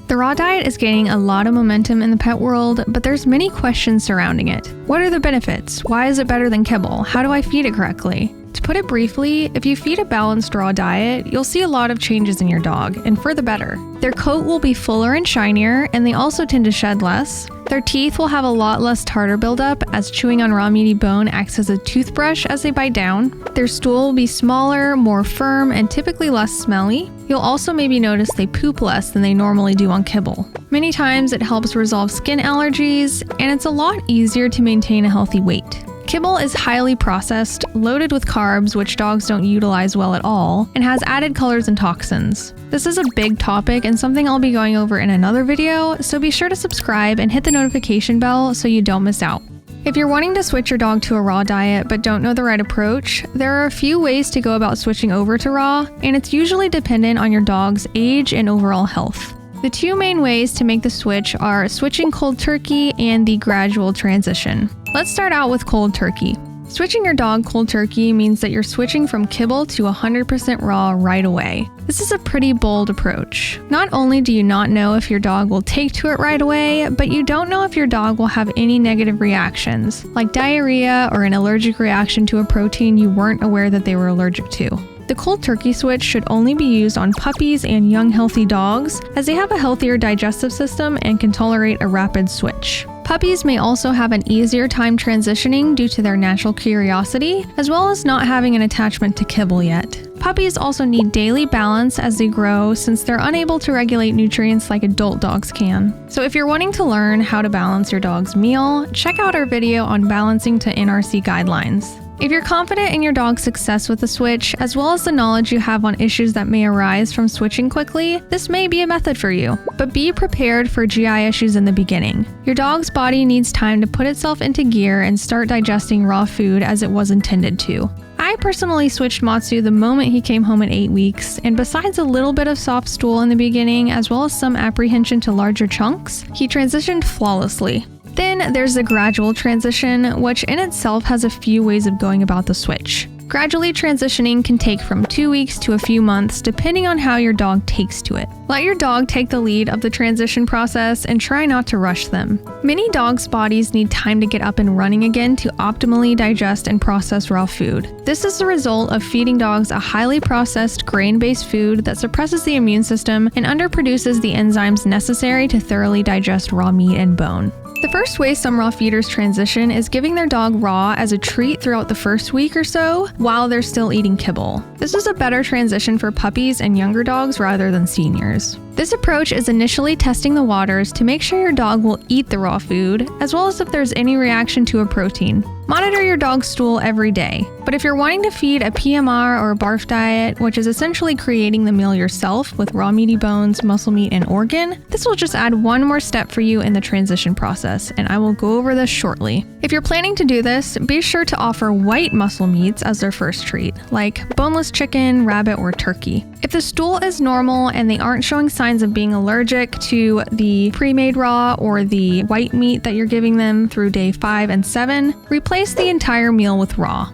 The raw diet is gaining a lot of momentum in the pet world, but there's many questions surrounding it. What are the benefits? Why is it better than kibble? How do I feed it correctly? To put it briefly, if you feed a balanced raw diet, you'll see a lot of changes in your dog, and for the better. Their coat will be fuller and shinier, and they also tend to shed less. Their teeth will have a lot less tartar buildup, as chewing on raw meaty bone acts as a toothbrush as they bite down. Their stool will be smaller, more firm, and typically less smelly. You'll also maybe notice they poop less than they normally do on kibble. Many times it helps resolve skin allergies, and it's a lot easier to maintain a healthy weight. Kibble is highly processed, loaded with carbs which dogs don't utilize well at all, and has added colors and toxins. This is a big topic and something I'll be going over in another video, so be sure to subscribe and hit the notification bell so you don't miss out. If you're wanting to switch your dog to a raw diet but don't know the right approach, there are a few ways to go about switching over to raw, and it's usually dependent on your dog's age and overall health. The two main ways to make the switch are switching cold turkey and the gradual transition. Let's start out with cold turkey. Switching your dog cold turkey means that you're switching from kibble to 100% raw right away. This is a pretty bold approach. Not only do you not know if your dog will take to it right away, but you don't know if your dog will have any negative reactions, like diarrhea or an allergic reaction to a protein you weren't aware that they were allergic to. The cold turkey switch should only be used on puppies and young healthy dogs, as they have a healthier digestive system and can tolerate a rapid switch. Puppies may also have an easier time transitioning due to their natural curiosity, as well as not having an attachment to kibble yet. Puppies also need daily balance as they grow, since they're unable to regulate nutrients like adult dogs can. So if you're wanting to learn how to balance your dog's meal, check out our video on balancing to NRC guidelines. If you're confident in your dog's success with the switch, as well as the knowledge you have on issues that may arise from switching quickly, this may be a method for you. But be prepared for GI issues in the beginning. Your dog's body needs time to put itself into gear and start digesting raw food as it was intended to. I personally switched Matsu the moment he came home at 8 weeks, and besides a little bit of soft stool in the beginning, as well as some apprehension to larger chunks, he transitioned flawlessly. Then there's the gradual transition, which in itself has a few ways of going about the switch. Gradually transitioning can take from 2 weeks to a few months, depending on how your dog takes to it. Let your dog take the lead of the transition process and try not to rush them. Many dogs' bodies need time to get up and running again to optimally digest and process raw food. This is the result of feeding dogs a highly processed grain-based food that suppresses the immune system and underproduces the enzymes necessary to thoroughly digest raw meat and bone. The first way some raw feeders transition is giving their dog raw as a treat throughout the first week or so while they're still eating kibble. This is a better transition for puppies and younger dogs rather than seniors. This approach is initially testing the waters to make sure your dog will eat the raw food, as well as if there's any reaction to a protein. Monitor your dog's stool every day, but if you're wanting to feed a PMR or a barf diet, which is essentially creating the meal yourself with raw meaty bones, muscle meat, and organ, this will just add one more step for you in the transition process, and I will go over this shortly. If you're planning to do this, be sure to offer white muscle meats as their first treat, like boneless chicken, rabbit, or turkey. If the stool is normal and they aren't showing signs of being allergic to the pre-made raw or the white meat that you're giving them through day 5 and 7, replace the entire meal with raw.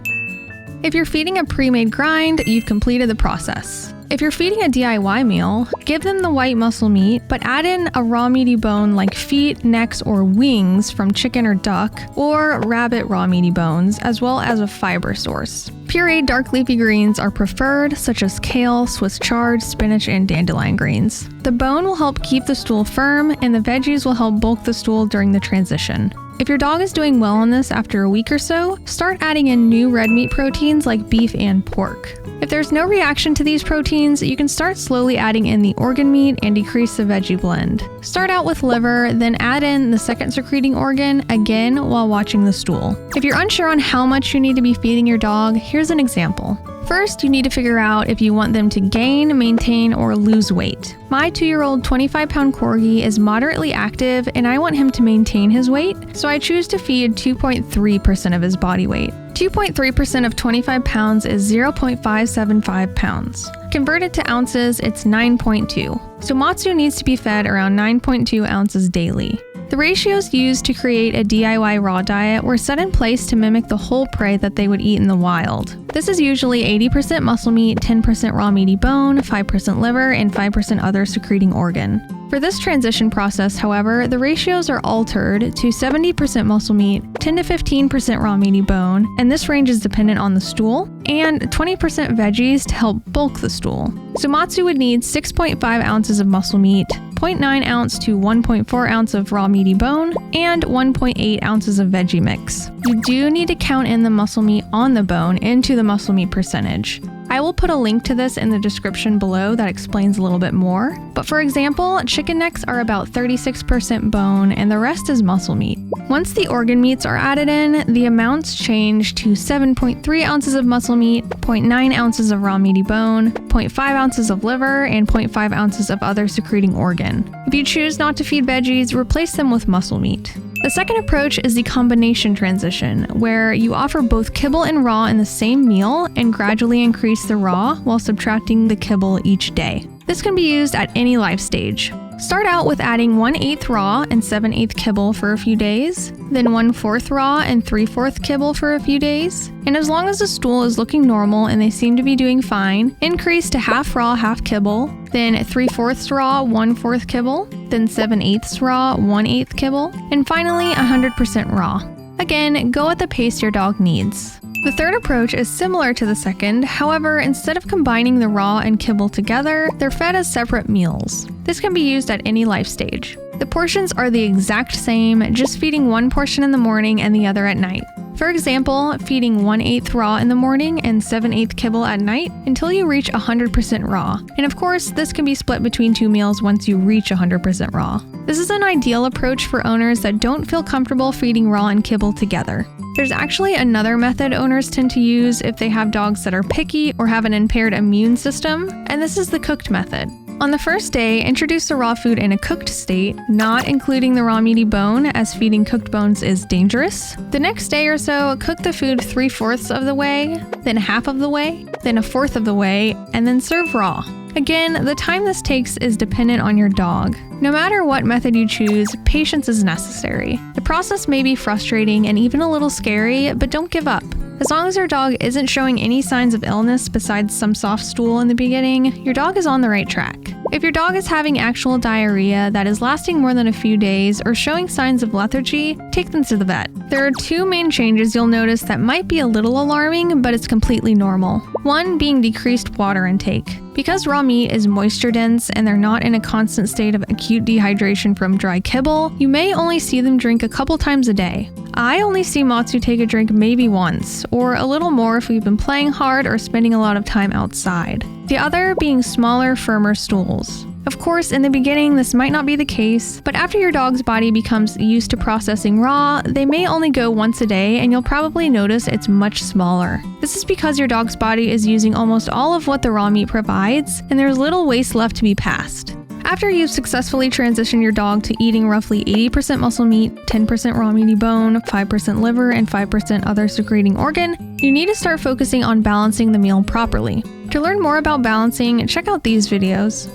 If you're feeding a pre-made grind, you've completed the process. If you're feeding a DIY meal, give them the white muscle meat, but add in a raw meaty bone like feet, necks, or wings from chicken or duck, or rabbit raw meaty bones, as well as a fiber source. Pureed dark leafy greens are preferred, such as kale, Swiss chard, spinach, and dandelion greens. The bone will help keep the stool firm, and the veggies will help bulk the stool during the transition. If your dog is doing well on this after a week or so, start adding in new red meat proteins like beef and pork. If there's no reaction to these proteins, you can start slowly adding in the organ meat and decrease the veggie blend. Start out with liver, then add in the second secreting organ, again while watching the stool. If you're unsure on how much you need to be feeding your dog, here's an example. First, you need to figure out if you want them to gain, maintain, or lose weight. My 2-year-old 25-pound corgi is moderately active, and I want him to maintain his weight, so I choose to feed 2.3% of his body weight. 2.3% of 25 pounds is 0.575 pounds. Converted to ounces, it's 9.2. So Matsu needs to be fed around 9.2 ounces daily. The ratios used to create a DIY raw diet were set in place to mimic the whole prey that they would eat in the wild. This is usually 80% muscle meat, 10% raw meaty bone, 5% liver, and 5% other secreting organ. For this transition process, however, the ratios are altered to 70% muscle meat, 10 to 15% raw meaty bone, and this range is dependent on the stool, and 20% veggies to help bulk the stool. So Matsu would need 6.5 ounces of muscle meat, 0.9 ounce to 1.4 ounce of raw meaty bone, and 1.8 ounces of veggie mix. You do need to count in the muscle meat on the bone into the muscle meat percentage. I will put a link to this in the description below that explains a little bit more. But for example, chicken necks are about 36% bone and the rest is muscle meat. Once the organ meats are added in, the amounts change to 7.3 ounces of muscle meat, 0.9 ounces of raw meaty bone, 0.5 ounces of liver, and 0.5 ounces of other secreting organ. If you choose not to feed veggies, replace them with muscle meat. The second approach is the combination transition, where you offer both kibble and raw in the same meal and gradually increase the raw while subtracting the kibble each day. This can be used at any life stage. Start out with adding 1/8 raw and 7/8 kibble for a few days, then 1/4 raw and 3/4 kibble for a few days, and as long as the stool is looking normal and they seem to be doing fine, increase to half raw, half kibble, then 3/4 raw, 1/4 kibble, then 7/8 raw, 1/8 kibble, and finally 100% raw. Again, go at the pace your dog needs. The third approach is similar to the second, however, instead of combining the raw and kibble together, they're fed as separate meals. This can be used at any life stage. The portions are the exact same, just feeding one portion in the morning and the other at night. For example, feeding 1/8 raw in the morning and 7/8 kibble at night until you reach 100% raw. And of course, this can be split between 2 meals once you reach 100% raw. This is an ideal approach for owners that don't feel comfortable feeding raw and kibble together. There's actually another method owners tend to use if they have dogs that are picky or have an impaired immune system, and this is the cooked method. On the first day, introduce the raw food in a cooked state, not including the raw meaty bone, as feeding cooked bones is dangerous. The next day or so, cook the food 3/4 of the way, then half of the way, then 1/4 of the way, and then serve raw. Again, the time this takes is dependent on your dog. No matter what method you choose, patience is necessary. The process may be frustrating and even a little scary, but don't give up. As long as your dog isn't showing any signs of illness besides some soft stool in the beginning, your dog is on the right track. If your dog is having actual diarrhea that is lasting more than a few days or showing signs of lethargy, take them to the vet. There are 2 main changes you'll notice that might be a little alarming, but it's completely normal. One being decreased water intake. Because raw meat is moisture dense and they're not in a constant state of acute dehydration from dry kibble, you may only see them drink a couple times a day. I only see Matsu take a drink maybe once, or a little more if we've been playing hard or spending a lot of time outside. The other being smaller, firmer stools. Of course, in the beginning, this might not be the case, but after your dog's body becomes used to processing raw, they may only go once a day and you'll probably notice it's much smaller. This is because your dog's body is using almost all of what the raw meat provides, and there's little waste left to be passed. After you've successfully transitioned your dog to eating roughly 80% muscle meat, 10% raw meaty bone, 5% liver, and 5% other secreting organ, you need to start focusing on balancing the meal properly. To learn more about balancing, check out these videos.